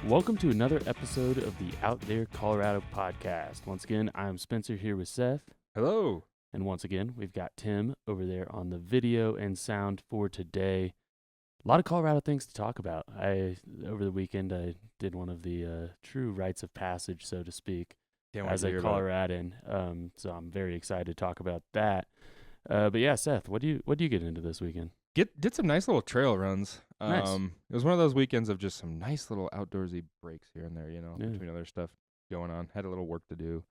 Welcome to another episode of the OutThere Colorado Podcast. Once again, I'm Spencer here with Seth. Hello. And once again, we've got Tim over there on the video and sound for today. A lot of Colorado things to talk about. Over the weekend, I did one of the true rites of passage, so to speak, as a Coloradan. So I'm very excited to talk about that. But yeah, Seth, what do you get into this weekend? Did some nice little trail runs. Nice. It was one of those weekends of just some nice little outdoorsy breaks here and there, Yeah. between other stuff going on. Had a little work to do,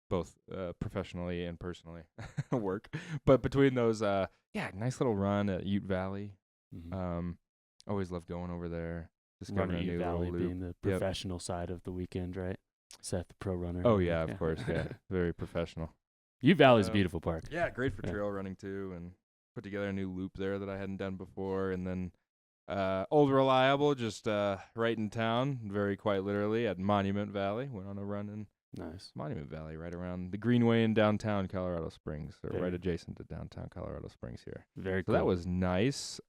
both professionally and personally work. But between those, nice little run at Ute Valley. Mm-hmm. Always love going over there. Running Discovering a Ute new Valley little loop. being the professional side of the weekend, right? Seth, the pro runner. Oh, yeah, of course, yeah. Very professional. Ute Valley's a beautiful park. Yeah, great for Yeah. trail running, too, and put together a new loop there that I hadn't done before, and then Old Reliable, just right in town, very quite literally, at Monument Valley. Went on a run in Nice. Monument Valley, right around the Greenway in downtown Colorado Springs, or Very- right adjacent to downtown Colorado Springs here. Very So cool. that was nice.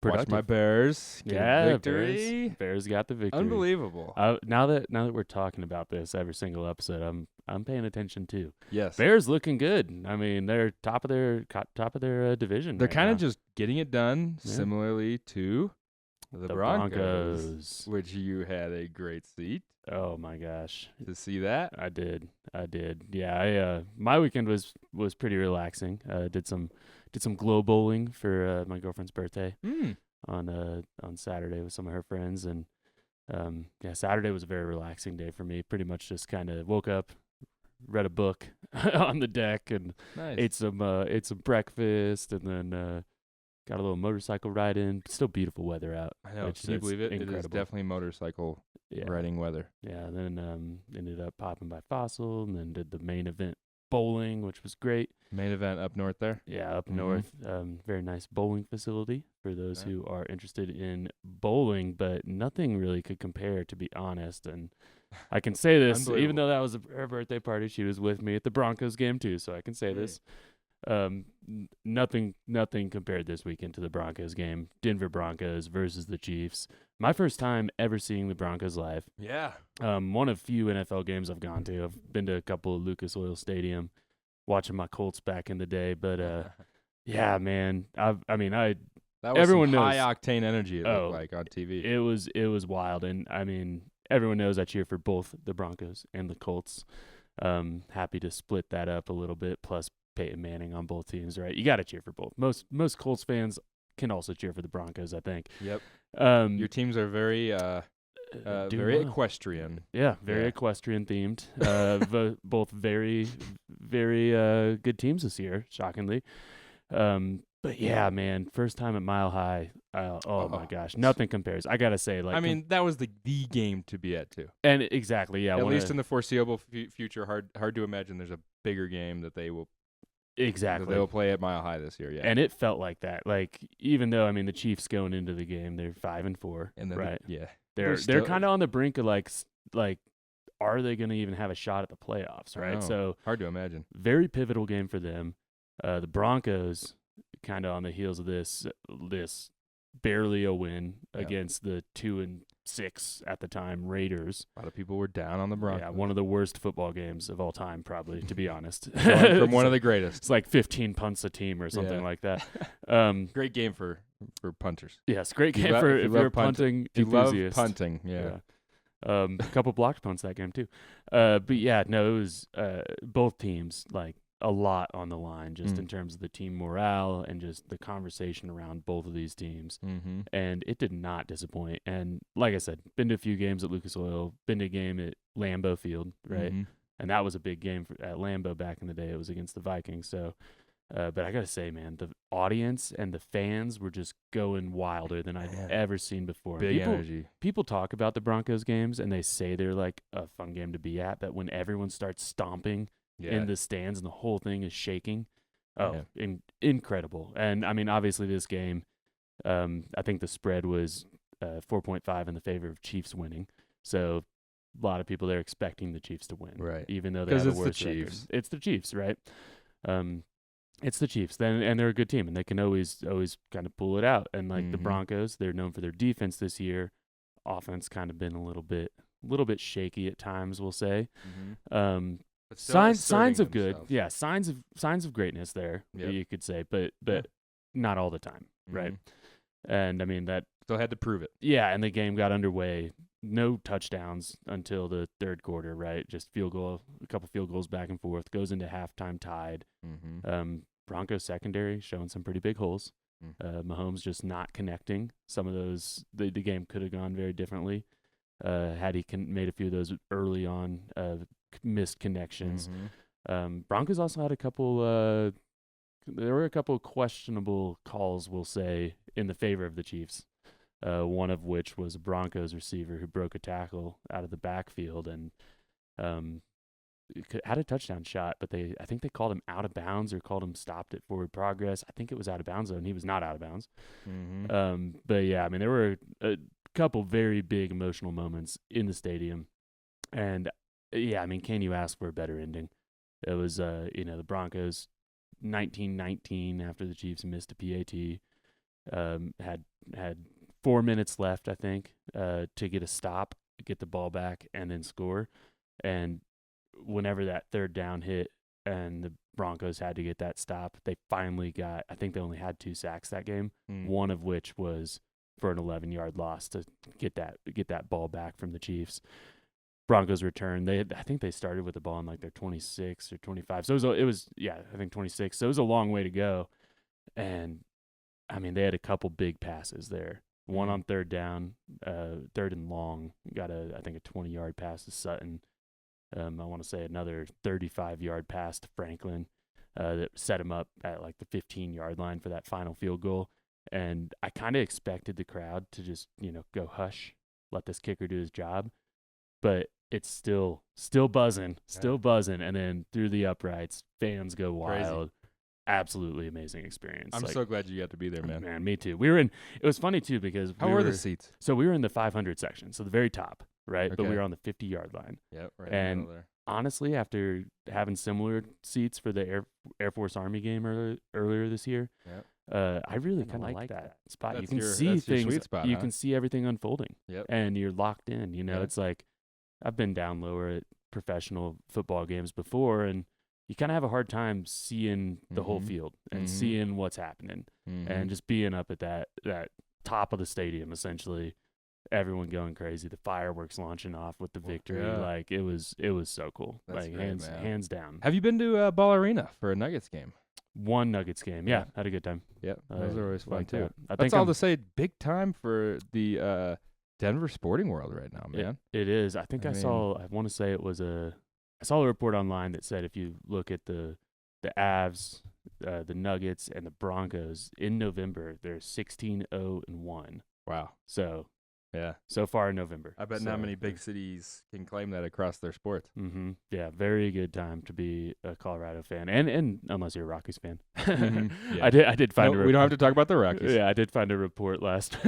Watched productive. my Bears get a victory. Bears got the victory. Unbelievable. Now that we're talking about this every single episode, I'm paying attention too. Yes. Bears looking good. I mean, they're top of their division. They're right kind now. of just getting it done, Yeah. similarly to the Broncos, Broncos. which you had a great seat Oh my gosh, to see that. I did. Yeah, my weekend was pretty relaxing. Did some glow bowling for my girlfriend's birthday on Saturday with some of her friends, and Saturday was a very relaxing day for me. Pretty much just kind of woke up, read a book on the deck, and Nice. ate some breakfast, and then got a little motorcycle ride in. Still beautiful weather out. I know. It's Can you believe it? It is incredible. definitely motorcycle Yeah. riding weather. Yeah, then ended up popping by Fossil, and then did the main event bowling, which was great. Main event up north there. Yeah, up Mhm. north, very nice bowling facility for those Okay. who are interested in bowling, but nothing really could compare, to be honest. And I can say this, even though that was her birthday party, she was with me at the Broncos game too, so I can say this. Nothing compared this weekend to the Broncos game. Denver Broncos versus the Chiefs. My first time ever seeing the Broncos live. Yeah. One of few NFL games I've gone to. I've been to a couple of Lucas Oil Stadium, watching my Colts back in the day. But yeah, man, That was everyone some knows. high octane energy it Oh, looked like on TV. it was wild. And I mean, everyone knows I cheer for both the Broncos and the Colts. Happy to split that up a little bit. Plus Peyton Manning on both teams, right? You got to cheer for both. Most Colts fans can also cheer for the Broncos, I think. Yep. Your teams are very very equestrian. Yeah, very Yeah. equestrian themed. Both very, very good teams this year, shockingly. But yeah, man, first time at Mile High. Oh my gosh, nothing compares. I gotta say, like, I mean, that was the game to be at too. and exactly, yeah. At least in the foreseeable future, hard to imagine there's a bigger game that they will play at Mile High this year. Yeah. And it felt like that. Like, even though, I mean, the Chiefs going into the game, they're 5-4, And then right? They're They're kind of on the brink of like, are they going to even have a shot at the playoffs, I right? know. So hard to imagine. very pivotal game for them. The Broncos kind of on the heels of this barely a win against the 2-6 at the time Raiders. A lot of people were down on the Broncos. Yeah, one of the worst football games of all time, probably, to be honest. From one of the greatest. It's like 15 punts a team or something like that. Great game for punters. Yes, great If you game love- for if if you you're a love punt- punting If you love enthusiast. punting, yeah. A couple blocked punts that game too. But yeah, no, it was both teams, like, a lot on the line just in terms of the team morale and just the conversation around both of these teams. Mm-hmm. And it did not disappoint. And like I said, been to a few games at Lucas Oil, been to a game at Lambeau Field, right? Mm-hmm. And that was a big game at Lambeau back in the day. It was against the Vikings. So, but I got to say, man, the audience and the fans were just going wilder than I've ever seen before. Big energy. People talk about the Broncos games and they say they're like a fun game to be at, but when everyone starts stomping in the stands and the whole thing is shaking, incredible. And I mean, obviously this game, I think the spread was 4.5 in the favor of Chiefs winning. So a lot of people there expecting the Chiefs to win, Right? Even though they have a worse record. Chiefs. It's the Chiefs, right? It's the Chiefs, and they're a good team, and they can always kind of pull it out. And like the Broncos, they're known for their defense this year. offense kind of been a little bit shaky at times, we'll say. Mm-hmm. But still Signs of themselves. good. Yeah, signs of greatness there, you could say, but not all the time, right? And I mean that still had to prove it. Yeah, and the game got underway. No touchdowns until the third quarter, right? Just a couple field goals back and forth. Goes into halftime tied. Mm-hmm. Broncos secondary showing some pretty big holes. Mahomes just not connecting. Some of those, the game could have gone very differently had he made a few of those early on missed connections. Broncos also had a couple. There were a couple of questionable calls, we'll say, in the favor of the Chiefs. One of which was a Broncos receiver who broke a tackle out of the backfield and had a touchdown shot, but I think they called him out of bounds or called him stopped at forward progress. I think it was out of bounds, though, and he was not out of bounds. But yeah, I mean, there were a couple very big emotional moments in the stadium. And yeah, I mean, can you ask for a better ending? It was, the Broncos 19-19 after the Chiefs missed a PAT, had 4 minutes left, I think, to get a stop, get the ball back, and then score. And whenever that third down hit and the Broncos had to get that stop, they finally got, I think they only had 2 sacks that game, one of which was for an 11-yard loss to get that ball back from the Chiefs. Broncos return. I think they started with the ball in like their 26 or 25. So it was I think 26. So it was a long way to go. And I mean, they had a couple big passes there. One on third down, third and long, got I think a 20-yard pass to Sutton. I want to say another 35-yard pass to Franklin that set him up at like the 15-yard line for that final field goal. And I kind of expected the crowd to just, go hush, let this kicker do his job. But it's still buzzing, and then through the uprights, fans go wild. Crazy. Absolutely amazing experience. I'm so glad you got to be there, man. Man, me too. It was funny too because how were the seats? So we were in the 500 section, so the very top, right? Okay. But we were on the 50-yard line. Yep, right. And honestly, after having similar seats for the Air Force Army game earlier this year, I really kind of like that spot. You can see things. Spot, you can see everything unfolding. Yep. And you're locked in. It's like I've been down lower at professional football games before, and you kind of have a hard time seeing the whole field and seeing what's happening, and just being up at that top of the stadium, essentially, everyone going crazy, the fireworks launching off with the victory. Like it was so cool. That's like great, hands down. Have you been to Ball Arena for a Nuggets game? One Nuggets game, yeah, had a good time. Yep, those are always fun too. That's all to say, big time for the Denver sporting world right now, man. It is. I think I want to say it was I saw a report online that said if you look at the Avs, the Nuggets, and the Broncos in November, they're 16-0-1. Wow. So yeah, so far in November. I bet not many big cities can claim that across their sports. Yeah, very good time to be a Colorado fan, and unless you're a Rockies fan. Yeah. I did find we don't have to talk about the Rockies. Yeah, I did find a report last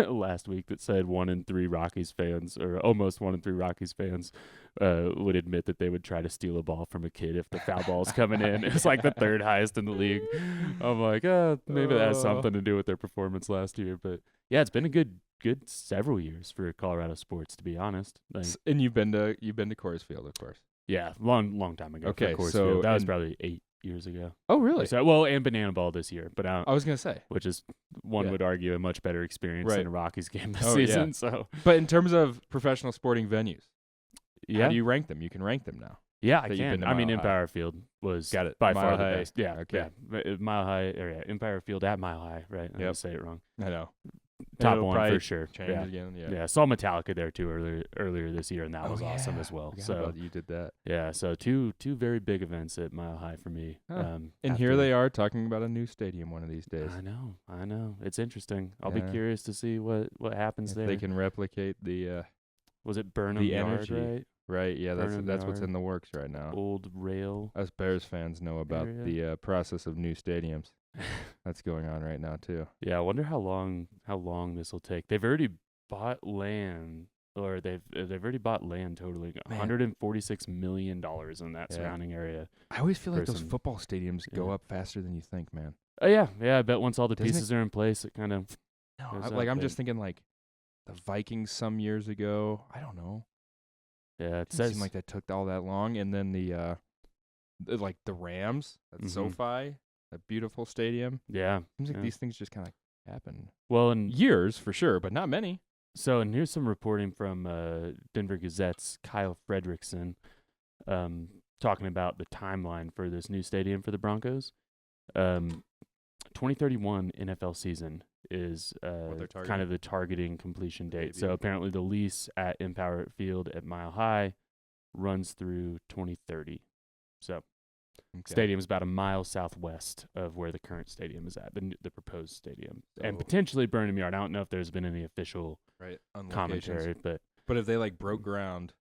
week that said 1 in 3 Rockies fans, or almost 1 in 3 Rockies fans, would admit that they would try to steal a ball from a kid if the foul ball's coming in. It was like the third highest in the league. I'm like, maybe that has something to do with their performance last year, but yeah, it's been a good several years for Colorado sports, to be honest. And you've been to Coors Field, of course. Yeah, long time ago. Okay, so that was probably 8 years ago. Oh, really? So, and Banana Ball this year, but I was gonna say, which is one would argue a much better experience than a Rockies game this Yeah. season. So, but in terms of professional sporting venues, how do you rank them? You can rank them now. Yeah, I can. I mean, Empire Field was by far the best. Yeah, okay. Yeah. Mile High, Empire Field at Mile High, right? I'm gonna say it wrong. I know. Top one for sure. Change again. Yeah. Saw Metallica there too earlier this year, and that was awesome as well. So you did that. Yeah. So two very big events at Mile High for me. And here they are talking about a new stadium one of these days. I know. It's interesting. I'll be curious to see what happens if there. They can replicate the. Was it Burnham the Yard, energy, right? Right. Yeah. That's what's in the works right now. Old rail. Us Bears fans know about the process of new stadiums. That's going on right now too. Yeah, I wonder how long this will take. They've already bought land, or they've already bought land totaling $146 million in that surrounding area. I always feel like those football stadiums go up faster than you think, man. Oh yeah. I bet once all the pieces are in place, it kind of. No, I'm just thinking like the Vikings some years ago. I don't know. Yeah, It doesn't seem like that took all that long. And then the Rams at SoFi, that beautiful stadium. Yeah. Seems like these things just kind of happen. Well, and years for sure, but not many. So, and here's some reporting from Denver Gazette's Kyle Fredrickson, talking about the timeline for this new stadium for the Broncos. 2031 NFL season is kind of the targeting completion date. Maybe. So apparently the lease at Empower Field at Mile High runs through 2030. So stadium's about a mile southwest of where the current stadium is at, the proposed stadium. And potentially Burnham Yard. I don't know if there's been any official commentary, but if they broke ground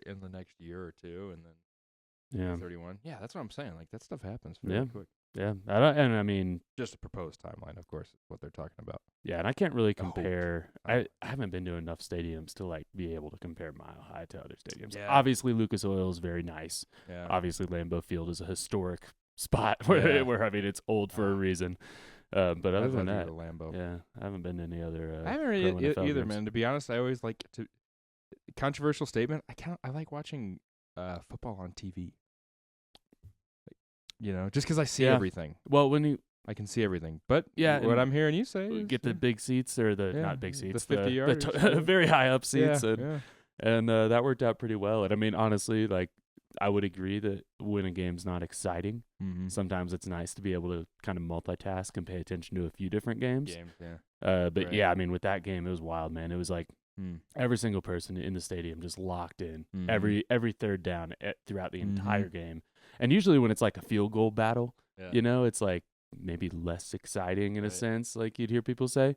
in the next year or two, and then 31, that's what I'm saying. That stuff happens very quick. Yeah, I mean, just a proposed timeline, of course, is what they're talking about. Yeah, and I can't really compare. I haven't been to enough stadiums to be able to compare Mile High to other stadiums. Yeah. Obviously, Lucas Oil is very nice. Yeah. Obviously, Lambeau Field is a historic spot where I mean it's old for a reason. But other than that, I haven't been to any other. I haven't really either, man. To be honest, I always like to. Controversial statement. I like watching football on TV. Just because I see everything. Well, I can see everything. But what I'm hearing you say is get the big seats or not big seats, the 50-yard, very high up seats, and that worked out pretty well. And I mean, honestly, I would agree that when a game's not exciting, sometimes it's nice to be able to kind of multitask and pay attention to a few different games. But I mean, with that game, it was wild, man. It was every single person in the stadium just locked in every third down throughout the entire game. And usually when it's a field goal battle, it's maybe less exciting in a sense, you'd hear people say.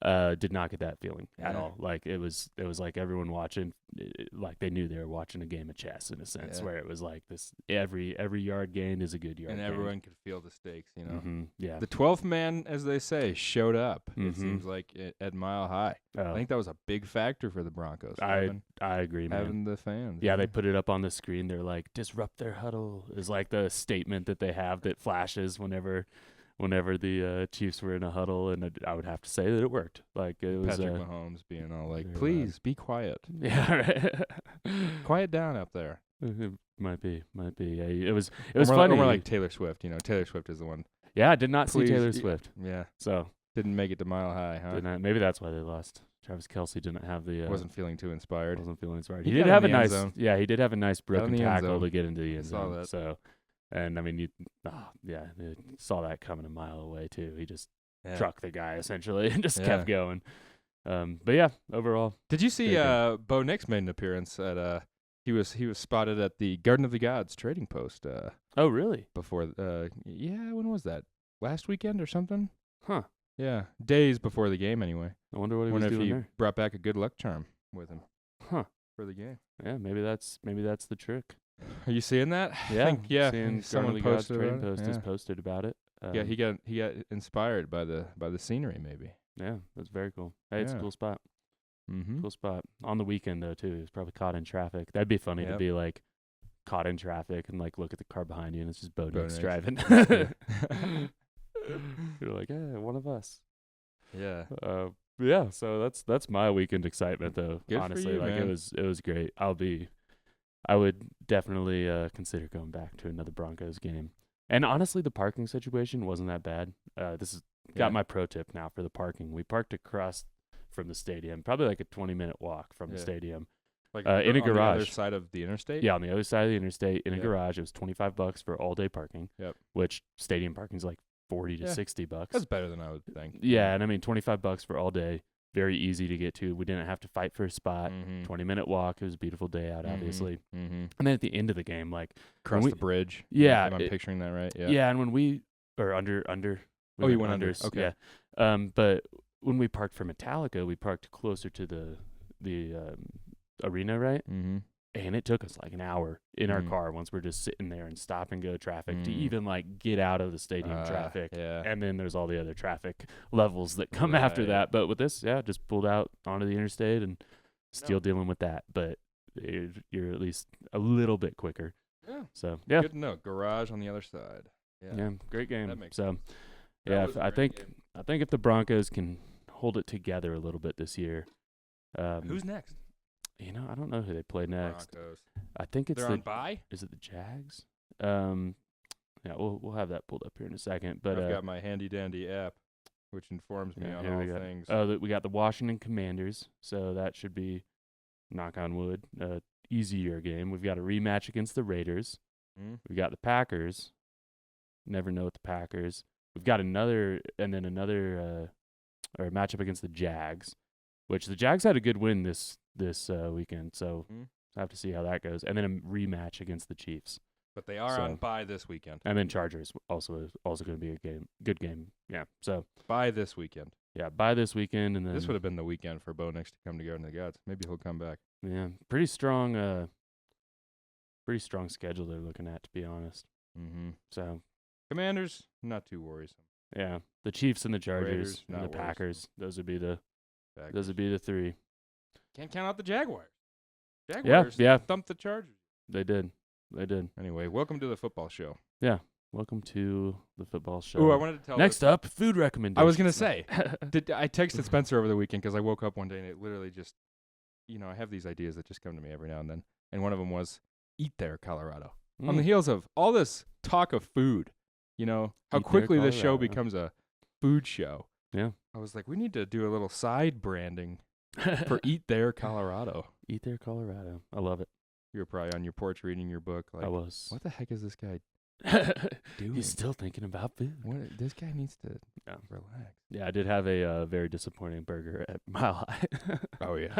Did not get that feeling at all. It was like everyone watching, they knew they were watching a game of chess in a sense, where it was this every yard gain is a good yard gain. And everyone could feel the stakes, Yeah. The 12th man, as they say, showed up. It seems like at Mile High. I think that was a big factor for the Broncos. I agree, man. Having the fans. Yeah, they put it up on the screen. They're disrupt their huddle is the statement that they have that flashes whenever the Chiefs were in a huddle, and I would have to say that it worked. It was Patrick Mahomes being all please be quiet. Yeah, right. Quiet down up there. It might be. Yeah, it was funny. Or more like Taylor Swift. Taylor Swift is the one. Yeah, I did not see Taylor Swift. Yeah. So didn't make it to Mile High, huh? Maybe that's why they lost. Travis Kelce didn't have the. Wasn't feeling too inspired. He did have a nice. Yeah, he did have a nice broken tackle to get into the end zone. Saw that. So. And I mean, you saw that coming a mile away too. He just trucked the guy essentially and just kept going. But yeah, overall. Did you see Bo Nix made an appearance at he was spotted at the Garden of the Gods trading post. Oh really? Before when was that? Last weekend or something? Huh. Yeah, days before the game anyway. I wonder what he was doing there. Brought back a good luck charm with him. Huh. For the game. Yeah, maybe that's the trick. Are you seeing that? Yeah, someone posted trading post has posted about it. He got inspired by the scenery, maybe. Yeah, that's very cool. Hey, it's a cool spot. Cool spot. On the weekend though too, he was probably caught in traffic. That'd be funny to be caught in traffic and look at the car behind you and it's just Bo Nix driving. You're like, hey, one of us. Yeah. Yeah. So that's my weekend excitement though. Good honestly, for you, man. it was great. I would definitely consider going back to another Broncos game. And honestly, the parking situation wasn't that bad. This has got my pro tip now for the parking. We parked across from the stadium, probably a 20-minute walk from the stadium. In a garage. On the other side of the interstate? Yeah, on the other side of the interstate in a garage. It was $25 for all-day parking, which stadium parking is $40 to $60. That's better than I would think. Yeah, and I mean $25 for all day. Very easy to get to. We didn't have to fight for a spot. 20-minute walk. It was a beautiful day out, obviously. And then at the end of the game, across the bridge. Yeah, am I picturing that right? Yeah. Yeah, and when we under. You went under. Okay. Yeah. But when we parked for Metallica, we parked closer to the arena, right? Mm-hmm. And it took us an hour in our car once we're just sitting there in stop and go traffic to even get out of the stadium traffic. Yeah. And then there's all the other traffic levels that come after that. But with this, just pulled out onto the interstate and still dealing with that. But you're at least a little bit quicker. Yeah. So, yeah. Good to know. Garage on the other side. Yeah. Great game. That makes so, sense. I think if the Broncos can hold it together a little bit this year. Who's next? I don't know who they play next. Broncos. I think it's They're on bye? Is it the Jags? Yeah, we'll have that pulled up here in a second. But I've got my handy dandy app, which informs me on all things. We got the Washington Commanders, so that should be, knock on wood, easier game. We've got a rematch against the Raiders. We've got the Packers. Never know with the Packers. We've got another or a matchup against the Jags, which the Jags had a good win this weekend, so I have to see how that goes. And then a rematch against the Chiefs. But they are on bye this weekend. And then Chargers also going to be a good game. Yeah. So bye this weekend. Yeah, bye this weekend, and then this would have been the weekend for Bo Nix to come together in the guts. Maybe he'll come back. Yeah, pretty strong schedule they're looking at, to be honest. So Commanders, not too worrisome. Yeah, the Chiefs and the Chargers Raiders, and the not Packers. Those would be the three. Can't count out the Jaguars. Jaguars thumped the Chargers. They did. Anyway, welcome to the football show. Yeah, welcome to the football show. Oh, I wanted to tell. Next up, food recommendations. I was gonna say, I texted Spencer over the weekend because I woke up one day and it literally just, I have these ideas that just come to me every now and then, and one of them was OutThere Colorado. On the heels of all this talk of food, how quickly this show becomes a food show. Yeah, I was like, we need to do a little side branding for OutThere Colorado. OutThere Colorado, I love it. You were probably on your porch reading your book. Like, I was. What the heck is this guy doing? He's still thinking about food. This guy needs to relax. Yeah, I did have a very disappointing burger at Mile High. Oh, yeah.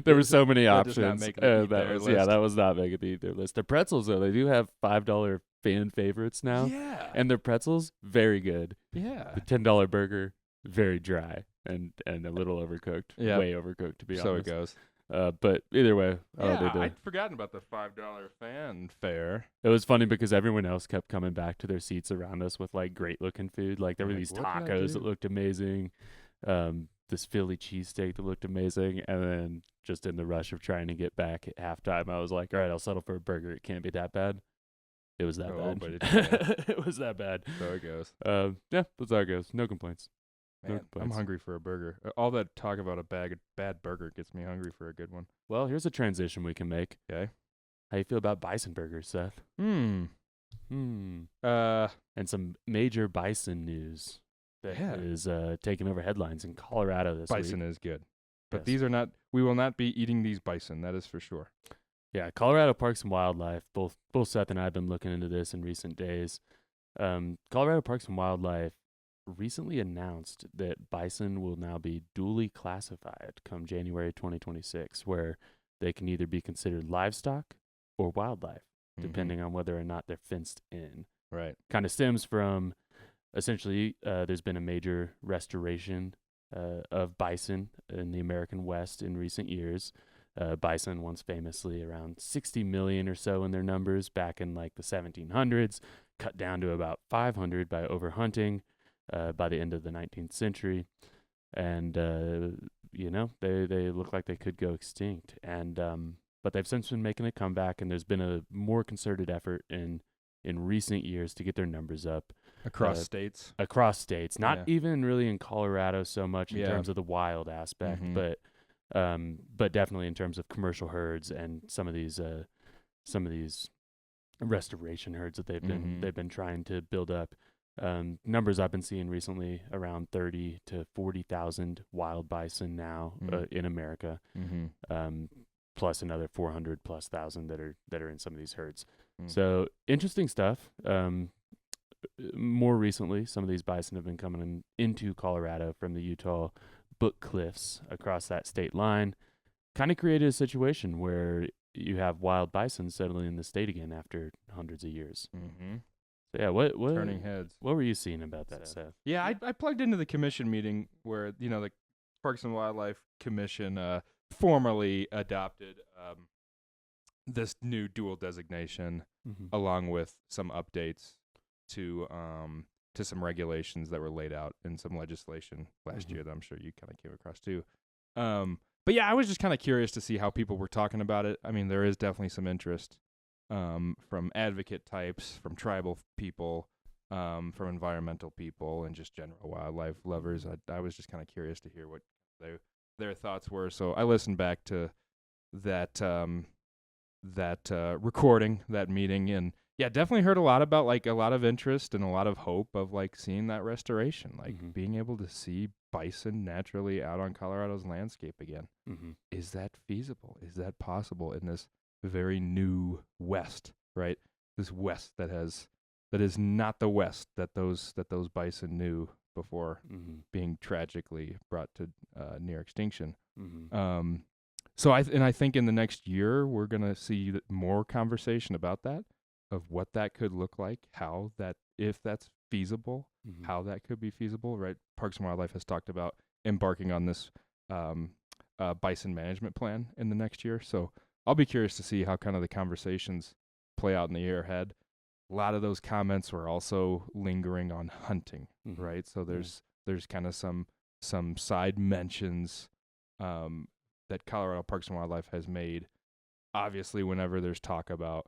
There were so many options. That was not making the eat there list. The pretzels, though, they do have $5 fan favorites now. Yeah. And their pretzels, very good. Yeah. The $10 burger, very dry and a little overcooked. Yeah. Way overcooked, to be honest. So it goes. But either way, I'd forgotten about the $5 fan fare. It was funny because everyone else kept coming back to their seats around us with like great looking food. Like there were these tacos that looked amazing, this Philly cheesesteak that looked amazing, and then just in the rush of trying to get back at halftime, I was like, all right, I'll settle for a burger. It can't be that bad. It was that bad. But it's It was that bad. So it goes. Yeah, that's how it goes. No complaints. Man, I'm hungry for a burger. All that talk about a bad burger gets me hungry for a good one. Well, here's a transition we can make. Okay. How you feel about bison burgers, Seth? And some major bison news that is taking over headlines in Colorado this week. Bison is good. But these are not, we will not be eating these bison, that is for sure. Yeah, Colorado Parks and Wildlife, both Seth and I have been looking into this in recent days. Colorado Parks and Wildlife recently announced that bison will now be duly classified come January 2026, where they can either be considered livestock or wildlife, depending on whether or not they're fenced in. Right. Kind of stems from, essentially, there's been a major restoration of bison in the American West in recent years. Bison once famously around 60 million or so in their numbers back in like the 1700s, cut down to about 500 by overhunting. By the end of the 19th century, and they look like they could go extinct, and but they've since been making a comeback, and there's been a more concerted effort in recent years to get their numbers up across states, not even really in Colorado so much in terms of the wild aspect, but definitely in terms of commercial herds and some of these restoration herds that they've been trying to build up. Numbers I've been seeing recently around 30 to 40,000 wild bison now in America, plus another 400 plus thousand that are in some of these herds. So interesting stuff. More recently, some of these bison have been coming into Colorado from the Utah Book Cliffs across that state line. Kind of created a situation where you have wild bison settling in the state again after hundreds of years. So yeah, what turning heads? What were you seeing about that, Seth? Yeah, I plugged into the commission meeting where the Parks and Wildlife Commission formally adopted this new dual designation, along with some updates to some regulations that were laid out in some legislation last year that I'm sure you kind of came across too. But yeah, I was just kind of curious to see how people were talking about it. I mean, there is definitely some interest. From advocate types, from tribal people, from environmental people and just general wildlife lovers. I was just kind of curious to hear what their thoughts were. So I listened back to that recording, that meeting, and yeah, definitely heard a lot about like a lot of interest and a lot of hope of like seeing that restoration, like being able to see bison naturally out on Colorado's landscape again. Is that feasible? Is that possible in this very new West, right? This West that is not the West that those bison knew before being tragically brought to near extinction. So I think in the next year we're gonna see more conversation about that, of what that could look like, how that, if that's feasible, how that could be feasible, right? Parks and Wildlife has talked about embarking on this bison management plan in the next year. So I'll be curious to see how kind of the conversations play out in the year ahead. A lot of those comments were also lingering on hunting, right? So there's kind of some side mentions that Colorado Parks and Wildlife has made. Obviously, whenever there's talk about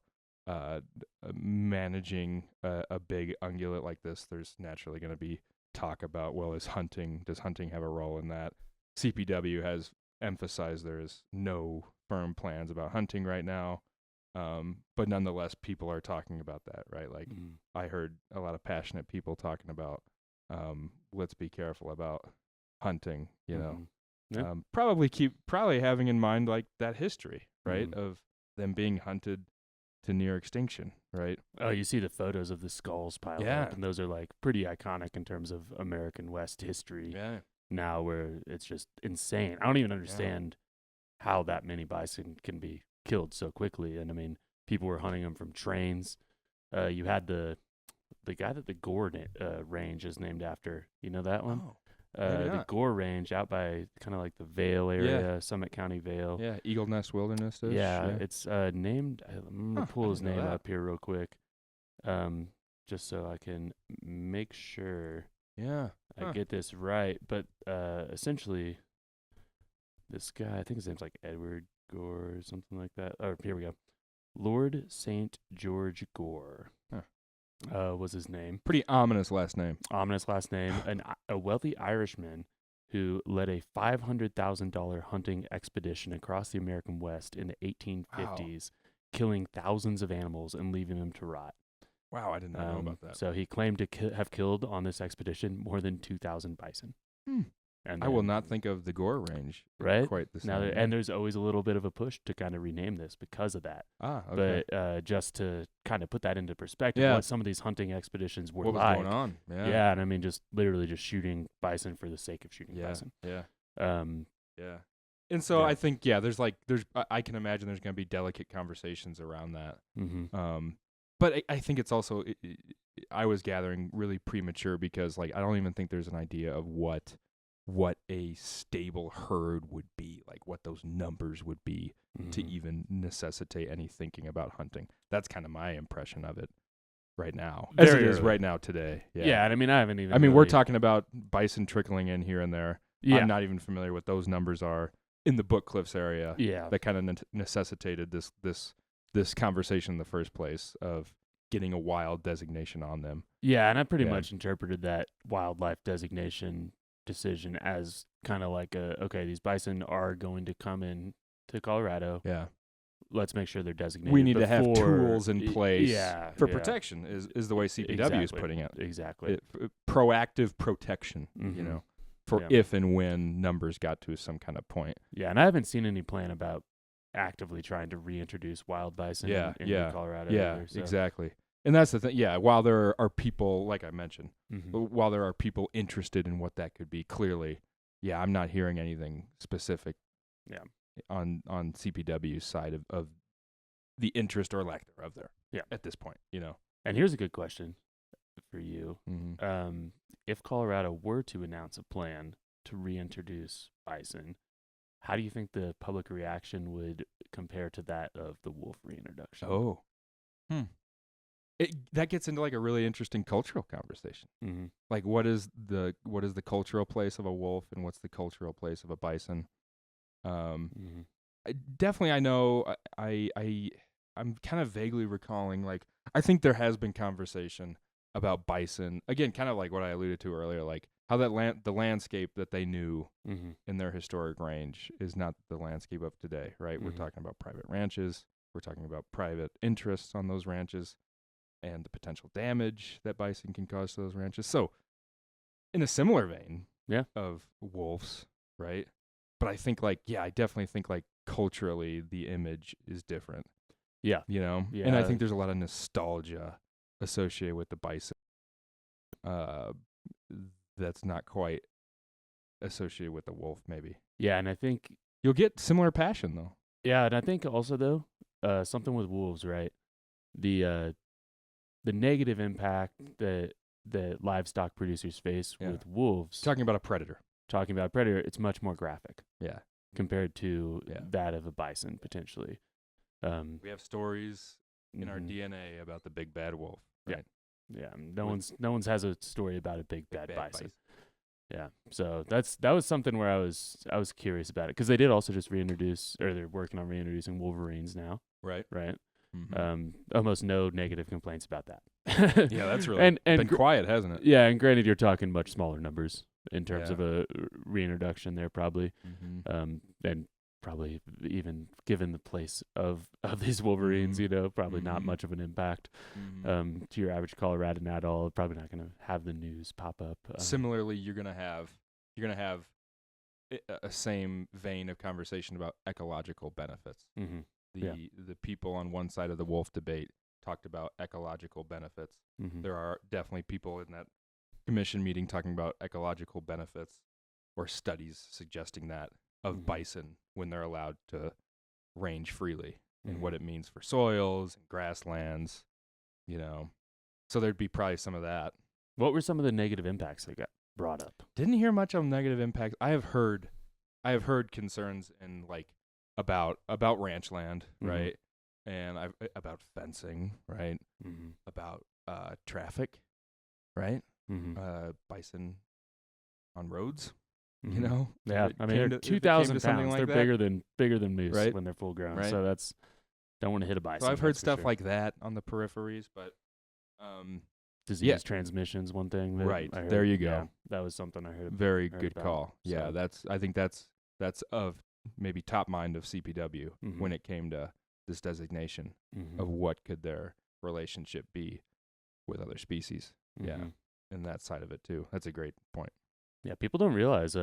managing a big ungulate like this, there's naturally going to be talk about, well, does hunting have a role in that? CPW has emphasized there is no firm plans about hunting right now, but nonetheless, people are talking about that, right? Like I heard a lot of passionate people talking about, let's be careful about hunting, you know. Yeah. Probably having in mind like that history, right, of them being hunted to near extinction, right? Oh, you see the photos of the skulls piled up, and those are like pretty iconic in terms of American West history. Now, where it's just insane. I don't even understand how that many bison can be killed so quickly. And I mean, people were hunting them from trains. You had the guy that the Gore range is named after. You know that one? The Gore Range out by kind of like the Vail area, Summit County Vail. Yeah, Eagle Nest Wilderness. It's named. I'm gonna pull his name up here real quick, just so I can make sure. I get this right. But essentially, this guy, I think his name's like Edward Gore or something like that. Oh, here we go. Lord St. George Gore. Was his name. Pretty ominous last name. A wealthy Irishman who led a $500,000 hunting expedition across the American West in the 1850s, killing thousands of animals and leaving them to rot. Wow, I did not know about that. So he claimed to have killed on this expedition more than 2,000 bison. And I will not think of the Gore Range quite the same. And there's always a little bit of a push to kind of rename this because of that. Okay. But just to kind of put that into perspective, what some of these hunting expeditions were what was going on? And I mean, just literally just shooting bison for the sake of shooting bison. And so I think I can imagine there's going to be delicate conversations around that. But I think it's also I was gathering really premature because like I don't even think there's an idea of what a stable herd would be, like what those numbers would be to even necessitate any thinking about hunting. That's kind of my impression of it right now, as it is right now today. Yeah, and I mean, we're talking about bison trickling in here and there. I'm not even familiar what those numbers are in the Book Cliffs area. That kind of necessitated this conversation in the first place of getting a wild designation on them. Yeah, and I pretty much interpreted that wildlife designation decision as kind of like okay, these bison are going to come in to Colorado. Let's make sure they're designated. We need to have tools in place for protection is the way CPW is putting it. Exactly. Proactive protection, you know, for if and when numbers got to some kind of point. Yeah, and I haven't seen any plan about actively trying to reintroduce wild bison in Colorado. Either, so. Exactly. And that's the thing. Yeah, while there are people, like I mentioned, while there are people interested in what that could be, clearly, I'm not hearing anything specific on CPW's side of the interest or lack thereof there at this point, you know. And here's a good question for you. If Colorado were to announce a plan to reintroduce bison, how do you think the public reaction would compare to that of the wolf reintroduction? That gets into like a really interesting cultural conversation. Like what is the cultural place of a wolf and what's the cultural place of a bison? I know I'm kind of vaguely recalling, like, I think there has been conversation about bison. Again, kind of like what I alluded to earlier, like how the landscape that they knew in their historic range is not the landscape of today, right? We're talking about private ranches. We're talking about private interests on those ranches and the potential damage that bison can cause to those ranches. So in a similar vein of wolves, right? But I think I definitely think culturally the image is different. Yeah. Yeah. And I think there's a lot of nostalgia associated with the bison. That's not quite associated with the wolf, maybe. Yeah, and I think you'll get similar passion though. Yeah, and I think also though, something with wolves, right? The negative impact that livestock producers face with wolves. Talking about a predator, it's much more graphic. Yeah. Compared to that of a bison potentially. We have stories in our DNA about the big bad wolf. Right? Yeah. No one's has a story about a big bad bison. Yeah. So that was something where I was curious about it because they did also just reintroduce, or they're working on reintroducing wolverines now. Right. Almost no negative complaints about that. Yeah, that's really been quiet, hasn't it? Yeah, and granted, you're talking much smaller numbers in terms of a reintroduction there, probably, and probably even given the place of these wolverines, probably not much of an impact to your average Coloradan at all. Probably not going to have the news pop up. Similarly, you're gonna have a same vein of conversation about ecological benefits. The people on one side of the wolf debate talked about ecological benefits. There are definitely people in that commission meeting talking about ecological benefits or studies suggesting that of bison when they're allowed to range freely and what it means for soils and grasslands, So there'd be probably some of that. What were some of the negative impacts that got brought up? Didn't hear much on negative impacts. I have heard concerns in about ranch land, right? And about fencing, right? About traffic, right? Bison on roads, Yeah, I mean, 2,000 pounds. They're bigger than moose when they're full grown. Right? So don't want to hit a bison. So I've heard stuff like that on the peripheries, but disease transmission's one thing. There you go. Yeah, that was something I heard. Very good call. So. Yeah, I think that's of maybe top mind of CPW when it came to this designation of what could their relationship be with other species. Yeah, and that side of it too. That's a great point. Yeah, people don't realize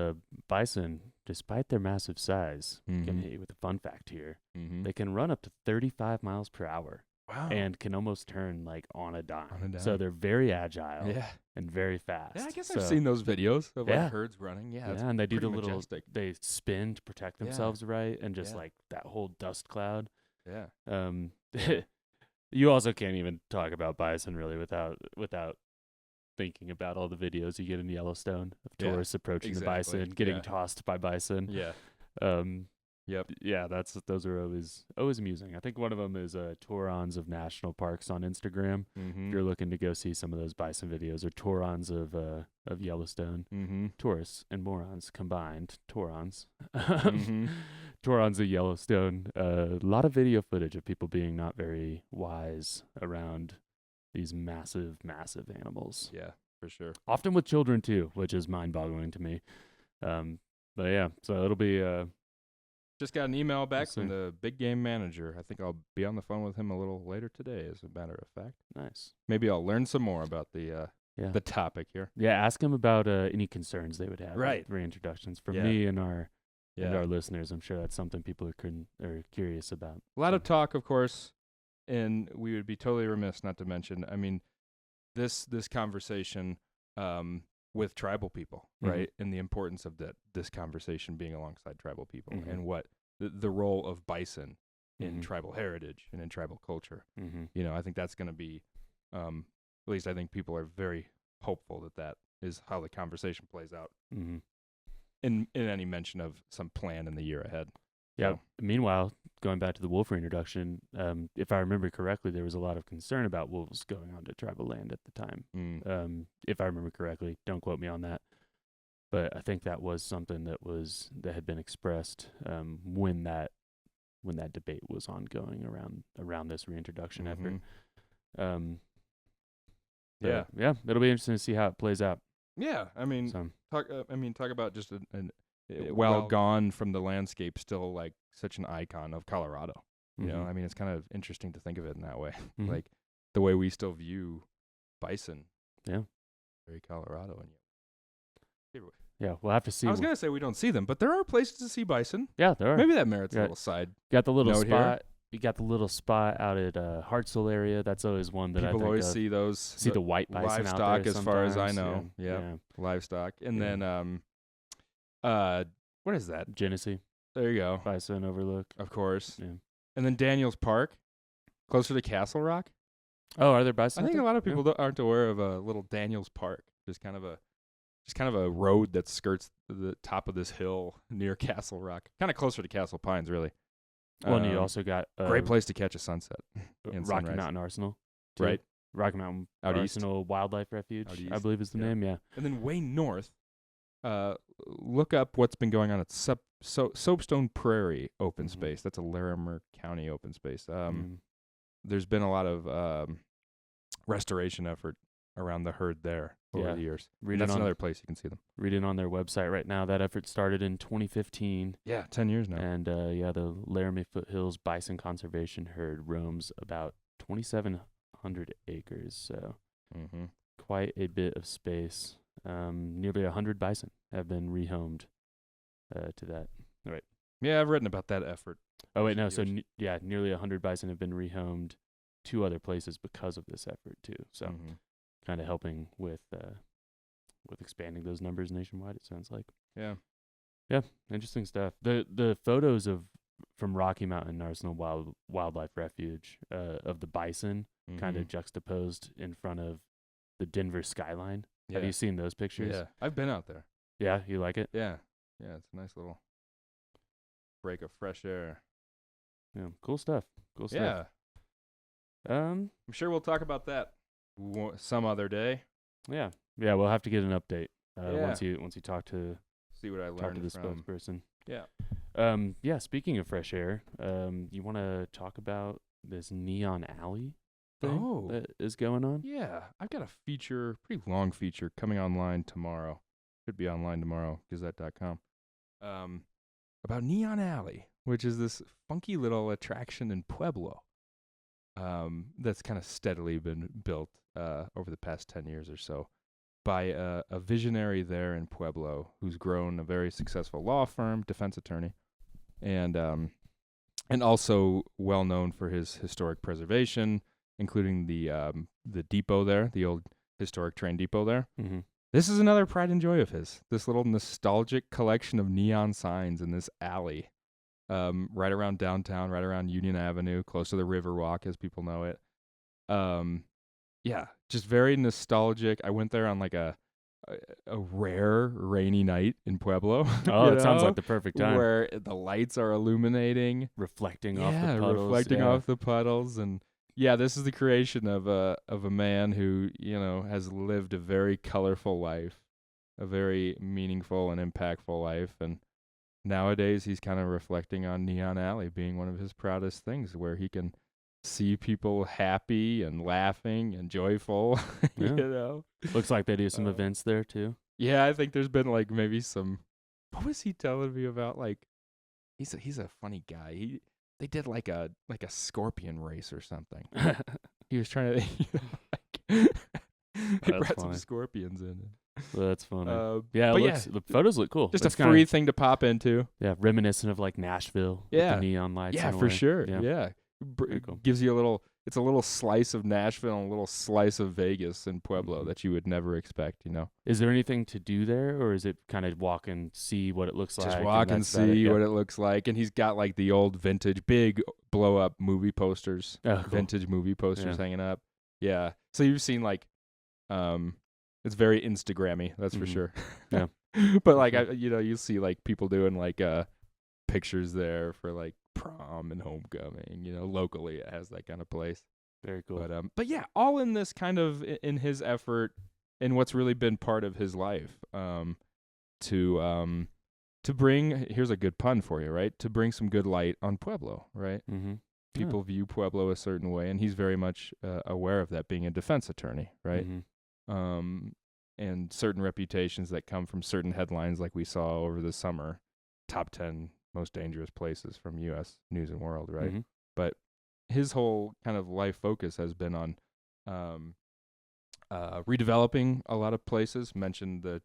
bison, despite their massive size, can hit you with a fun fact here. They can run up to 35 miles per hour. Wow. And can almost turn on a dime. So they're very agile and very fast. Yeah, I guess I've seen those videos of herds running. Yeah, and they do the majestic. They spin to protect themselves and just that whole dust cloud. Yeah. You also can't even talk about bison really without thinking about all the videos you get in Yellowstone of tourists approaching the bison, getting tossed by bison. Yeah. Yep. Yeah, those are always amusing. I think one of them is Taurons of national parks on Instagram. If you're looking to go see some of those bison videos, or Taurons of Yellowstone. Tourists and morons combined. Taurons. Taurons of Yellowstone. A lot of video footage of people being not very wise around these massive, massive animals. Yeah, for sure. Often with children too, which is mind-boggling to me. But yeah, so it'll be. Just got an email back from the big game manager. I think I'll be on the phone with him a little later today, as a matter of fact. Nice. Maybe I'll learn some more about the topic here. Yeah, ask him about any concerns they would have. Right. With reintroductions for me and our listeners. I'm sure that's something people are curious about. A lot of talk, of course, and we would be totally remiss not to mention. I mean, this conversation with tribal people, right? And the importance of this conversation being alongside tribal people and what the role of bison in tribal heritage and in tribal culture. I think that's going to be, at least I think people are very hopeful that is how the conversation plays out in any mention of some plan in the year ahead. Yeah. So. Meanwhile, going back to the wolf reintroduction, if I remember correctly, there was a lot of concern about wolves going onto tribal land at the time. If I remember correctly, don't quote me on that, but I think that was something that had been expressed when that debate was ongoing around this reintroduction effort. Yeah. Yeah, it'll be interesting to see how it plays out. Yeah, I mean, So, talk about just an well gone from the landscape, still like such an icon of Colorado. You know, mhm. I mean, it's kind of interesting to think of it in that way, Mhm. like the way we still view bison. Yeah. Very Colorado, and Yeah, we'll have to see. I was gonna say we don't see them, but there are places to see bison. Yeah, there are. Maybe that merits a Yeah. little side. Got the little note here. spot. You got the little spot out at Hartselle area. That's always one that I People think always of. see those. See the white bison livestock, out there as far as I sometimes. know. Yeah. Livestock, and Yeah. then what is that? Genesee There you go. Bison Overlook. Of course. Yeah. And then Daniels Park, closer to Castle Rock. Oh, are there bison? I out think there? a lot of people aren't aware of a little Daniels Park, just kind of a road that skirts the top of this hill near Castle Rock, kind of closer to Castle Pines, really. Well, and you also got great place to catch a sunset. Rocky sunrise. Mountain Arsenal, too. Right? Rocky Mountain Out east. Arsenal Wildlife Refuge, Out I east. believe is the Yeah. name. Yeah. And then way north, look up what's been going on at Soapstone Prairie Open Mhm. Space. That's a Larimer County open space. Mm. There's been a lot of restoration effort around the herd there over Yeah. the years. And Reading that's on another place you can see them. reading on their website right now. That effort started in 2015, Yeah, 10 years now. and the Laramie Foothills Bison Conservation Herd roams about 2,700 acres. So Mm-hmm. quite a bit of space. Nearly 100 bison have been rehomed to that. Yeah, I've written about that effort. Oh wait, no. Years. So nearly 100 bison have been rehomed to other places because of this effort too. So Mhm. kind of helping with expanding those numbers nationwide. It sounds like. Yeah. Yeah, interesting stuff. The photos from Rocky Mountain Arsenal Wildlife Refuge of the bison kind Mhm. of juxtaposed in front of the Denver skyline. Yeah. Have you seen those pictures? Yeah, I've been out there. Yeah, you like it? Yeah, it's a nice little break of fresh air. Yeah, cool stuff. Cool Yeah, stuff. I'm sure we'll talk about that some other day. Yeah, we'll have to get an update Yeah. once you talk to See what I learned the from. spokesperson. Yeah. Speaking of fresh air, you want to talk about this Neon Alley thing Oh. that is going on? Yeah, I've got a pretty long feature coming online tomorrow. Should be online tomorrow, Gazette.com. About Neon Alley, which is this funky little attraction in Pueblo. That's kind of steadily been built over the past 10 years or so by a visionary there in Pueblo who's grown a very successful law firm, defense attorney, and also well known for his historic preservation, including the depot there, the old historic train depot there. Mm-hmm. This is another pride and joy of his. This little nostalgic collection of neon signs in this alley, right around downtown, right around Union Avenue, close to the Riverwalk, as people know it. Yeah, just very nostalgic. I went there on like a rare rainy night in Pueblo. Oh, it sounds like the perfect time. Where the lights are illuminating, reflecting off the puddles. reflecting off the puddles, and yeah, this is the creation of a man who has lived a very colorful life, a very meaningful and impactful life, and nowadays he's kind of reflecting on Neon Alley being one of his proudest things, where he can see people happy and laughing and joyful. Yeah. Looks like they do some events there too. Yeah, I think there's been like maybe some. What was he telling me about? Like, he's a funny guy. They did like a scorpion race or something. He was trying to he brought some scorpions in. That's funny. But the photos look cool. Just it's a free thing to pop into. Yeah, reminiscent of like Nashville. Yeah. With the neon lights. Yeah, in a for way. sure. Yeah. Yeah. Very cool. Gives you it's a little slice of Nashville and a little slice of Vegas and Pueblo Mm-hmm. that you would never expect, Is there anything to do there, or is it kind of walk and see what it looks like? Just walk and see what it looks like. And he's got like the old vintage, big blow up movie posters, Oh, cool. vintage movie posters Yeah. hanging up. Yeah. So you've seen like, it's very Instagrammy, that's for Mhm. sure. Yeah. But like, you see like people doing like pictures there for like prom and homecoming. Locally it has that kind of place. Very cool. But yeah, all in this kind of in his effort in what's really been part of his life, to bring, here's a good pun for you, right? To bring some good light on Pueblo, right? Mm-hmm. people view Pueblo a certain way, and he's very much aware of that, being a defense attorney, right? And certain reputations that come from certain headlines, like we saw over the summer, top 10 most dangerous places from U.S. News and World, right? But his whole kind of life focus has been on redeveloping a lot of places. Mentioned the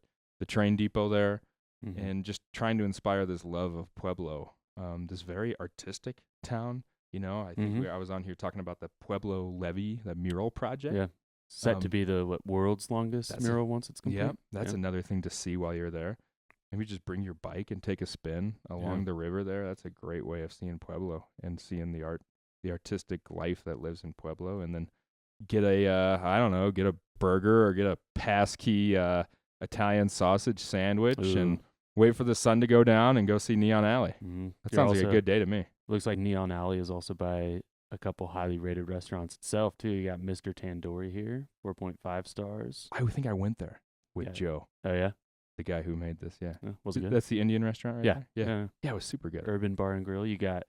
train depot there, and just trying to inspire this love of Pueblo, this very artistic town. You know, I think I was on here talking about the Pueblo Levee, the mural project. Yeah, set to be the world's longest mural once it's complete. Yeah, that's another thing to see while you're there. Maybe just bring your bike and take a spin along the river there. That's a great way of seeing Pueblo and seeing the artistic life that lives in Pueblo. And then get get a burger or get a passkey Italian sausage sandwich and wait for the sun to go down and go see Neon Alley. That sounds like a good day to me. Looks like Neon Alley is also by a couple highly rated restaurants itself too. You got Mr. Tandoori here, 4.5 stars. I think I went there with Joe. Oh yeah, the guy who made this. Yeah, was it good? That's the Indian restaurant, right? Yeah, yeah. It was super good. Urban Bar and Grill. You got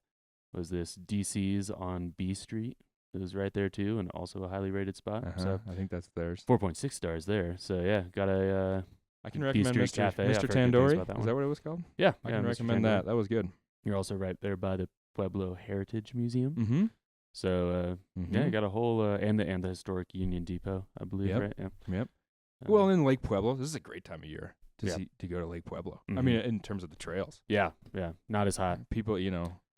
this DC's on B Street. It was right there too, and also a highly rated spot. So I think that's theirs. 4.6 stars there. So yeah, got a. I can recommend Mr. Cafe. Mr. Tandoori. Is that what it was called? Yeah, I can recommend that. That was good. You're also right there by the Pueblo Heritage Museum. So you got a whole and the historic Union Depot, I believe, right? Yep. Well, in Lake Pueblo, this is a great time of year to go to Lake Pueblo. I mean, in terms of the trails. Yeah, not as hot. People,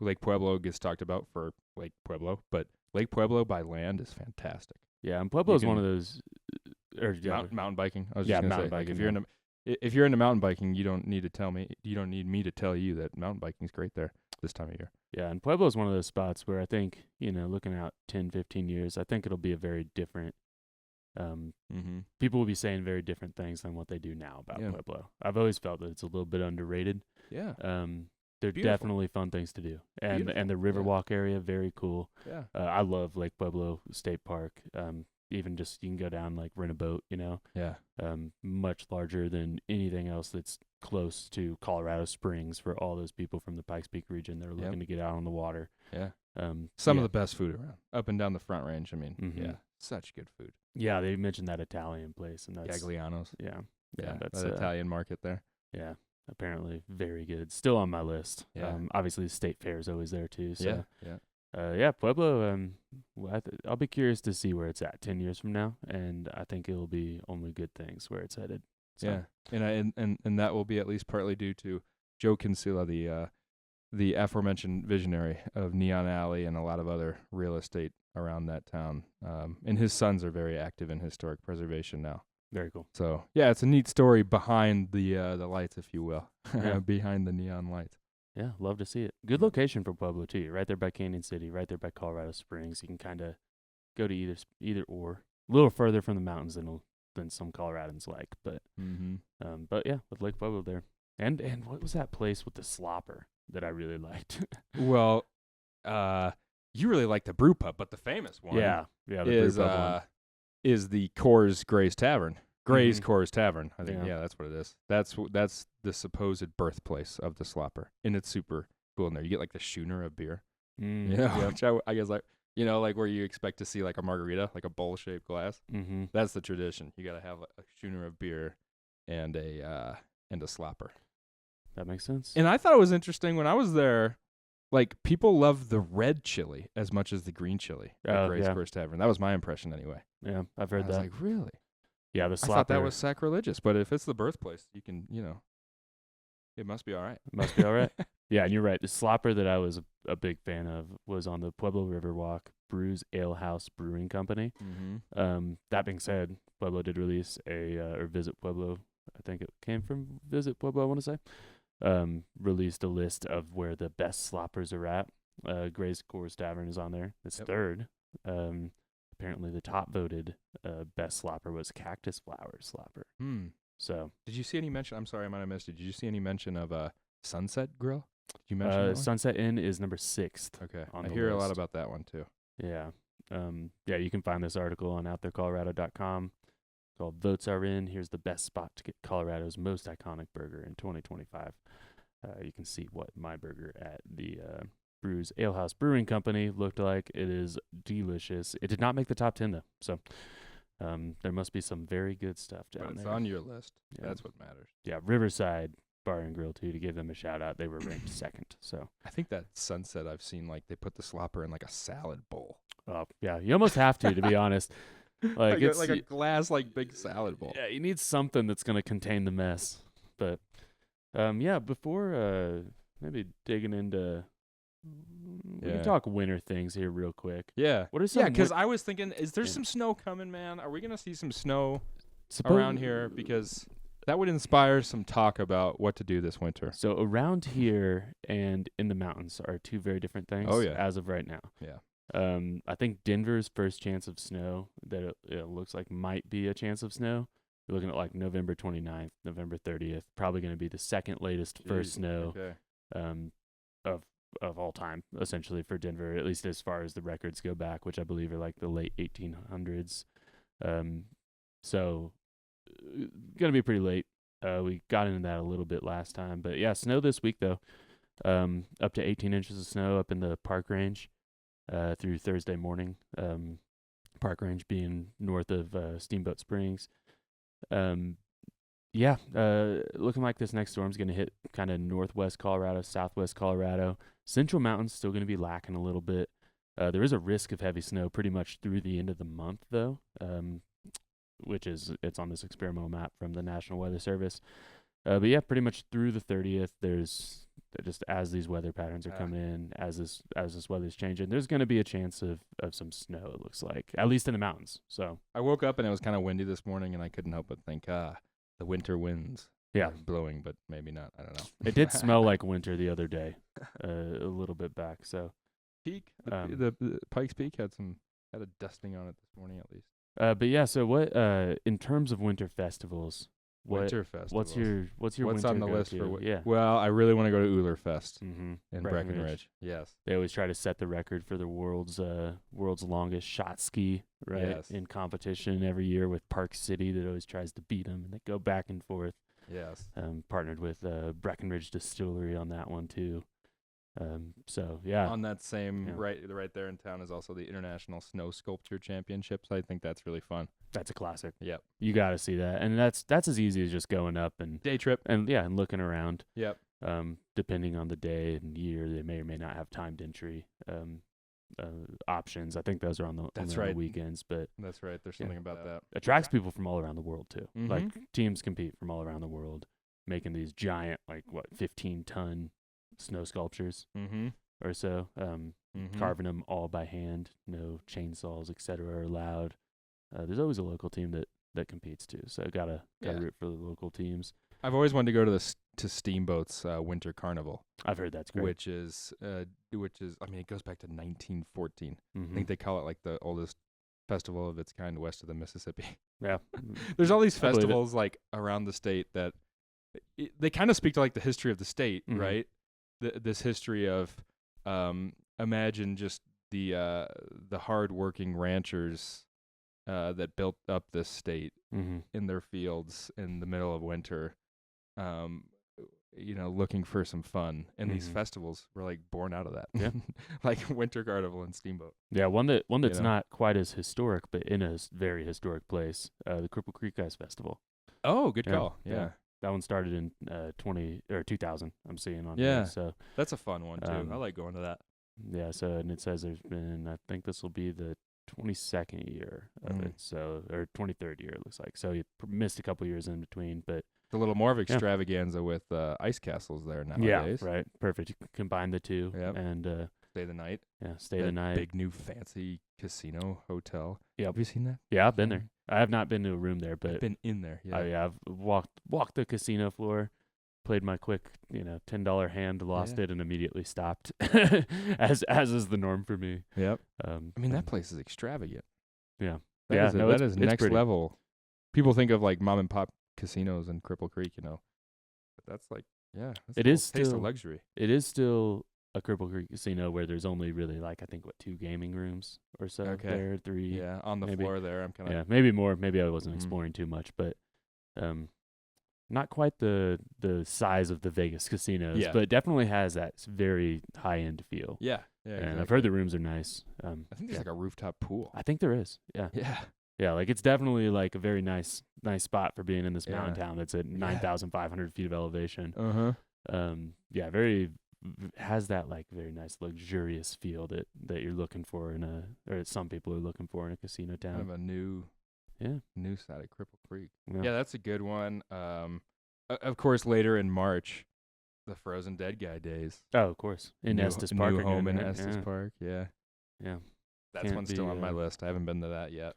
Lake Pueblo gets talked about for Lake Pueblo, but Lake Pueblo by land is fantastic. Yeah, and Pueblo is one of those mountain biking. I was just gonna say, biking, if you're into mountain biking, you don't need me to tell you that mountain biking is great there this time of year. Yeah, and Pueblo is one of those spots where I think, looking out 10, 15 years, I think it'll be a very different people will be saying very different things than what they do now about Pueblo. I've always felt that it's a little bit underrated. Yeah. They're definitely fun things to do. And the Riverwalk area, very cool. Yeah. I love Lake Pueblo State Park. Even just you can go down, like, rent a boat, Yeah. Much larger than anything else that's close to Colorado Springs for all those people from the Pikes Peak region that are looking to get out on the water. Yeah. Some of the best food around. Up and down the Front Range. I mean, such good food. Yeah, they mentioned that Italian place. And that's Gagliano's. Yeah, that's the Italian market there. Yeah. Apparently very good. Still on my list. Yeah. Obviously the state fair is always there too. So yeah. Pueblo, I'll be curious to see where it's at 10 years from now, and I think it'll be only good things where it's headed. So. Yeah. And that will be at least partly due to Joe Kinsella, the aforementioned visionary of Neon Alley and a lot of other real estate around that town. And his sons are very active in historic preservation now. Very cool. So, yeah, it's a neat story behind the lights, if you will, behind the neon lights. Yeah, love to see it. Good location for Pueblo, too. You're right there by Canyon City, right there by Colorado Springs. You can kind of go to either or. A little further from the mountains than some Coloradans like. But, but yeah, with Lake Pueblo there. And what was that place with the slopper that I really liked? Well, you really like the brew pub, but the famous one the brew pub one. Is the Coors Gray's Tavern. Gray's Coors Tavern. I think, that's what it is. That's the supposed birthplace of the slopper. And it's super cool in there. You get like the schooner of beer. Which I guess like where you expect to see like a margarita, like a bowl-shaped glass. That's the tradition. You got to have a schooner of beer and a slopper. That makes sense. And I thought it was interesting when I was there. Like, people love the red chili as much as the green chili at Gray's Coors Tavern. That was my impression anyway. Yeah, I've heard that. I was like, really? Yeah, the slopper. I thought that was sacrilegious, but if it's the birthplace, you can, it must be all right. It must be all right. Yeah, and you're right. The slopper that I was a big fan of was on the Pueblo Riverwalk Brews Ale House Brewing Company. That being said, Pueblo did release or Visit Pueblo. I think it came from Visit Pueblo, I want to say. Released a list of where the best sloppers are at. Gray's Coors Tavern is on there. It's third. Apparently the top voted best slopper was Cactus Flower Slopper. So did you see any mention? I'm sorry, I might have missed it. Did you see any mention of Sunset Grill? Did you mention that one? Sunset Inn is number 6th. Okay, I hear a lot about that one too. Yeah. You can find this article on OutThereColorado.com. Called Votes Are In. Here's the best spot to get Colorado's most iconic burger in 2025. You can see what my burger at the Brews Alehouse Brewing Company. Looked like it is delicious. It did not make the top 10 though, so there must be some very good stuff down But it's there. on your list. Yeah. That's what matters. Yeah, Riverside Bar and Grill too, to give them a shout out. They were ranked second. So I think that Sunset I've seen, like, they put the slopper in like a salad bowl. yeah, you almost have to be honest. Like it's like a glass, like, big salad bowl. yeah, you need something that's gonna contain the mess. But yeah, before maybe digging into, we can talk winter things here real quick. Yeah. What are some? Yeah, because I was thinking, is there some snow coming, man? Are we gonna see some snow around here? Because that would inspire some talk about what to do this winter. So around here and in the mountains are two very different things. Oh, yeah. As of right now. Yeah. I think Denver's first chance of snow that it looks like might be a chance of snow. You're looking at like November 29th, November 30th. Probably going to be the second latest first snow of all time, essentially, for Denver, at least as far as the records go back, which I believe are like the late 1800s. So going to be pretty late. We got into that a little bit last time. But, yeah, snow this week, though. Up to 18 inches of snow up in the Park Range through Thursday morning. Park Range being north of Steamboat Springs. Yeah, looking like this next storm's going to hit kind of northwest Colorado, southwest Colorado. Central Mountains still going to be lacking a little bit. There is a risk of heavy snow pretty much through the end of the month, though, which is it's on this experimental map from the National Weather Service. But yeah, pretty much through the 30th, there's just as these weather patterns are coming in, as this weather's changing, there's going to be a chance of some snow, it looks like, at least in the mountains. So I woke up and it was kind of windy this morning, and I couldn't help but think, the winter winds are blowing, but maybe not. I don't know. It did smell like winter the other day, a little bit back. So Peak, the Pikes Peak had a dusting on it this morning at least. But yeah, so what in terms of winter festivals? Winter festivals. What's your What's winter on the list go-to? for? Well, I really want to go to Uller-Fest in Breckenridge. Yes. They always try to set the record for the world's longest shot ski, right? Yes. In competition every year with Park City that always tries to beat them, and they go back and forth. Yes. Partnered with Breckenridge Distillery on that one too. So yeah. On that same right there in town is also the International Snow Sculpture Championships. I think that's really fun. That's a classic. Yep. You got to see that, and that's as easy as just going up and day trip and looking around. Yep. Depending on the day and year, they may or may not have timed entry options. I think those are on the weekends, but that's right. There's something about that. Attracts people from all around the world too. Mm-hmm. Like teams compete from all around the world, making these giant 15-ton snow sculptures or so. Carving them all by hand. No chainsaws, etc. are allowed. There's always a local team that competes too, so gotta root for the local teams. I've always wanted to go to Steamboat's Winter Carnival. I've heard that's great. Which is I mean, it goes back to 1914. Mm-hmm. I think they call it like the oldest festival of its kind west of the Mississippi. Yeah. There's all these festivals like around the state that they kind of speak to like the history of the state, right? This history of imagine just the hardworking ranchers that built up this state in their fields in the middle of winter, looking for some fun. And these festivals were like born out of that. Yeah. Like Winter Carnival and Steamboat. Yeah, one that's not quite as historic, but in a very historic place, the Cripple Creek Ice Festival. Oh, good call. Yeah. That one started in 2000. I'm seeing on here. So that's a fun one too. I like going to that. Yeah. So and it says there's been, I think this will be the 22nd year of it. So or 23rd year it looks like. So you missed a couple years in between, but it's a little more of extravaganza with ice castles there nowadays. Yeah. Right. Perfect. You can combine the two. Yep. And stay the night. Yeah. Stay the night. Big new fancy casino hotel. Yeah. Have you seen that? Yeah, I've been there. I have not been to a room there, but I've been in there. Yeah. I've walked the casino floor, played my quick, $10 hand, lost it, and immediately stopped, as is the norm for me. Yep. I mean, that place is extravagant. Yeah. That is next pretty. level. People think of like mom and pop casinos in Cripple Creek, but that's like, it is taste still of luxury. It is still a Cripple Creek casino where there's only really I think 2 gaming rooms or so. Okay. There, 3. Yeah, on the maybe. floor there. I'm kind of maybe more. Maybe I wasn't exploring too much, but not quite the size of the Vegas casinos, Yeah. but it definitely has that very high end feel. Yeah. Yeah. And Exactly. I've heard the rooms are nice. I think there's like a rooftop pool. I think there is. Yeah. Yeah. Yeah, like it's definitely like a very nice spot for being in this Yeah. mountain town that's at 9,500 feet of elevation. Yeah, has that like very nice luxurious feel that you're looking for or some people are looking for in a casino town. Kind of a new side of Cripple Creek. Yeah, that's a good one. Of course, later in March, the Frozen Dead Guy days. Oh, of course, in Estes Park. New home in right? Estes Park. Yeah. That's one still on my list. I haven't been to that yet.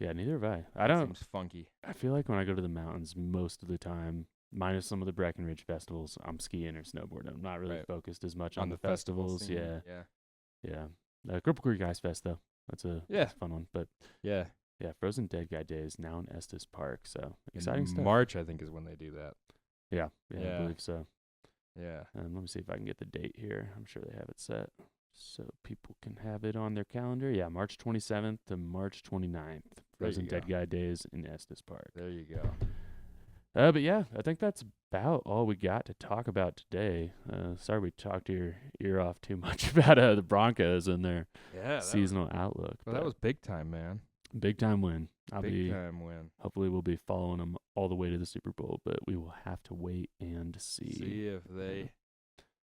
Yeah, neither have I. Seems funky. I feel like when I go to the mountains, most of the time, minus some of the Breckenridge festivals, I'm skiing or snowboarding. I'm not really focused as much on the festivals. Yeah. Cripple Creek Ice Fest though, that's a fun one. But yeah, Frozen Dead Guy Days now in Estes Park, so exciting stuff. March, I think, is when they do that. Yeah, I believe so. Yeah. Let me see if I can get the date here. I'm sure they have it set so people can have it on their calendar. Yeah, March 27th to March 29th. Frozen Dead Guy Days in Estes Park. There you go. But yeah, I think that's about all we got to talk about today. Sorry we talked your ear off too much about the Broncos and their seasonal outlook. Well, that was big time, man. Big time win. Big time win. Hopefully we'll be following them all the way to the Super Bowl, but we will have to wait and see. See if they...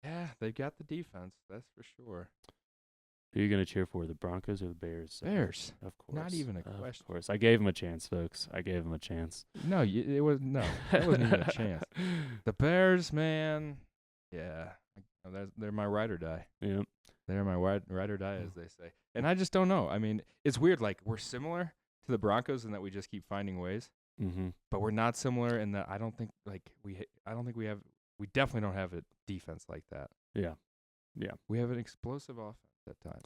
Yeah, they got the defense, that's for sure. Who are you going to cheer for, the Broncos or the Bears? Bears. Of course. Not even a question. Of course. I gave them a chance, folks. I gave them a chance. No, that wasn't even a chance. The Bears, man, yeah, they're my ride or die. Yep. They're my ride or die, as they say. And I just don't know. I mean, it's weird. Like, we're similar to the Broncos in that we just keep finding ways. Mm-hmm. But we're not similar in that we definitely don't have a defense like that. Yeah. We have an explosive offense at times.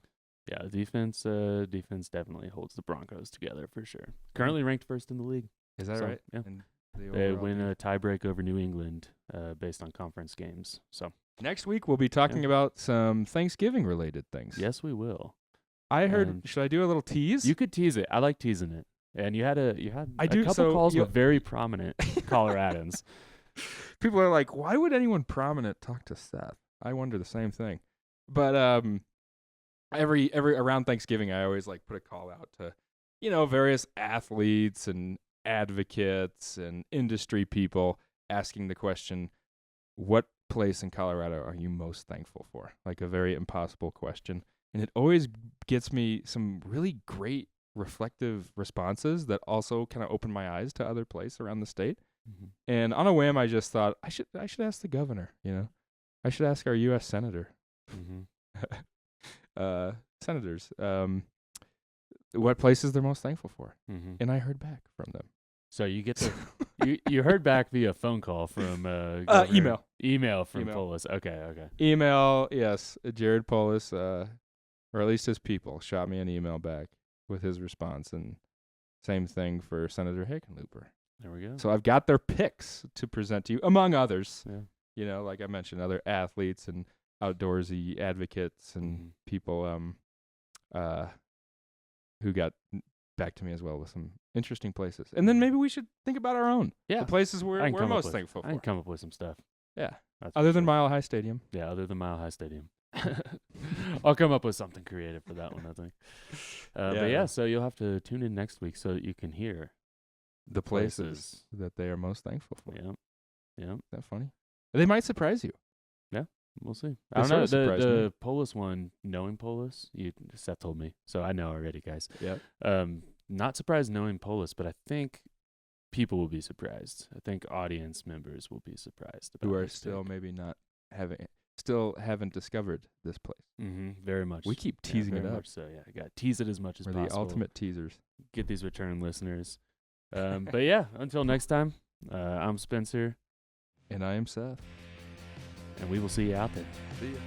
Yeah, defense definitely holds the Broncos together for sure. Currently ranked first in the league. Is that right? Yeah. And they win a tiebreak over New England based on conference games. So next week we'll be talking about some Thanksgiving related things. Yes, we will. I heard. Should I do a little tease? You could tease it. I like teasing it. And you had a couple calls with very prominent Coloradans. People are like, why would anyone prominent talk to Seth? I wonder the same thing. But every around Thanksgiving, I always like put a call out to, various athletes and advocates and industry people asking the question, what place in Colorado are you most thankful for? Like a very impossible question. And it always gets me some really great reflective responses that also kind of open my eyes to other places around the state. Mm-hmm. And on a whim, I just thought I should ask the governor, I should ask our U.S. senator. Mm-hmm. Senators, what places they're most thankful for. Mm-hmm. And I heard back from them. So you get you heard back via phone call from email from Polis. Okay. Email, yes. Jared Polis, or at least his people, shot me an email back with his response, and same thing for Senator Hickenlooper. There we go. So I've got their picks to present to you, among others. Yeah. Like I mentioned, other athletes and outdoorsy advocates and people who got back to me as well with some interesting places. And then maybe we should think about our own. Yeah. The places we're most thankful for. I can come up with some stuff. Yeah. Other than Mile High Stadium. Yeah, other than Mile High Stadium. I'll come up with something creative for that one, I think. But yeah, so you'll have to tune in next week so that you can hear the places that they are most thankful for. Yeah. Isn't that funny? They might surprise you. Yeah, we'll see. I don't know. The Polis one, knowing Polis, Seth told me, so I know already, guys. Yeah. Not surprised knowing Polis, but I think people will be surprised. I think audience members will be surprised about who are still maybe haven't discovered this place. Mm-hmm. Very much. We keep teasing it up. Much so yeah, I got to tease it as much as possible. We're the ultimate teasers. Get these return listeners. But yeah, until next time, I'm Spencer. And I am Seth. And we will see you out there. See ya.